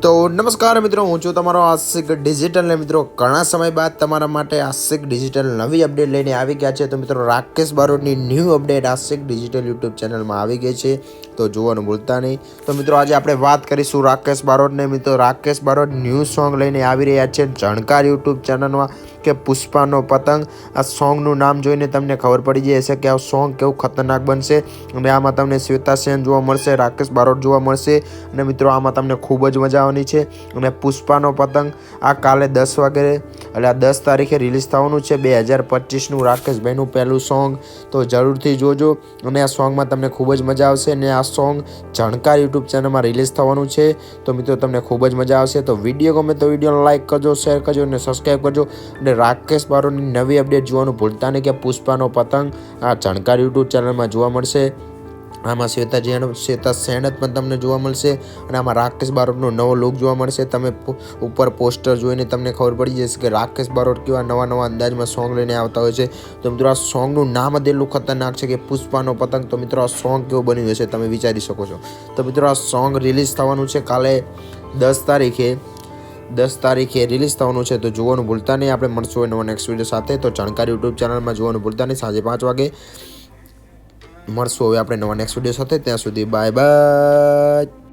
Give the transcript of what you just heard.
तो नमस्कार मित्रों, हूँ छूं तमारो आशिक डिजिटल ने मित्रों घणा समय बाद तमारा माटे आशिक डिजिटल नवी अपडेट लईने आवी गया छे। तो मित्रों राकेश बारोटनी न्यू अपडेट आशिक डिजिटल यूट्यूब चेनल में आवी गई छे, तो जोवानुं भूलता नहीं। तो मित्रों आज आपणे वात करीशुं राकेश बारोटने। मित्रों राकेश बारोट न्यू सॉन्ग लईने आवी रह्या छे जाणकार यूट्यूब चेनल में के पुष्पानो पतंग। आ सॉन्गनुं नाम जोईने तमने खबर पड़ी जशे कि आ सॉन्ग केवुं खतरनाक बनशे अने आमां तमने श्वेता सेन जोवा मळशे, राकेश बारोट जोवा मळशे अने मित्रों आमां तमने खूब ज मजा आववानी छे। अने पुष्पानो पतंग आ काले 10 वागे એટલે 10 તારીખે રિલીઝ થવાનું છે 2025નું રાકેશભાઈનું પહેલું સોંગ। તો જરૂરથી જોજો અને આ સોંગમાં તમને ખૂબ જ મજા આવશે અને આ સોંગ જાણકાર યુટ્યુબ ચેનલમાં રિલીઝ થવાનું છે। તો મિત્રો તમને ખૂબ જ મજા આવશે। તો વિડીયો ગમે તો વિડીયોને લાઇક કરજો, શેર કરજો અને સબસ્ક્રાઈબ કરજો અને રાકેશ બારોટની નવી અપડેટ જોવાનું ભૂલતા નહીં કે પુષ્પાનો પતંગ આ જાણકાર યુટ્યુબ ચેનલમાં જોવા મળશે। આમાં શ્વેતા સેન પણ તમને જોવા મળશે અને આમાં રાકેશ બારોટનો નવો લુક જોવા મળશે। તમે ઉપર પોસ્ટર જોઈને તમને ખબર પડી જશે કે રાકેશ બારોટ કેવા નવા નવા અંદાજમાં સોંગ લઈને આવતા હોય છે। તો મિત્રો આ સોંગનું નામ જ એટલું ખતરનાક છે કે પુષ્પાનો પતંગ। તો મિત્રો આ સોંગ કેવું બન્યું હશે તમે વિચારી શકો છો। તો મિત્રો આ સોંગ રિલીઝ થવાનું છે કાલે 10 તારીખે રિલીઝ થવાનું છે। તો જોવાનું ભૂલતા નહીં। આપણે મળશું નવા નેક્સ્ટ વિડીયો સાથે। તો જાણકાર યુટ્યુબ ચેનલમાં જોવાનું ભૂલતા નહીં સાંજે 5 વાગે મળશું હવે આપણે નવા નેક્સ્ટ વિડીયો સાથે। ત્યાં સુધી બાય બાય।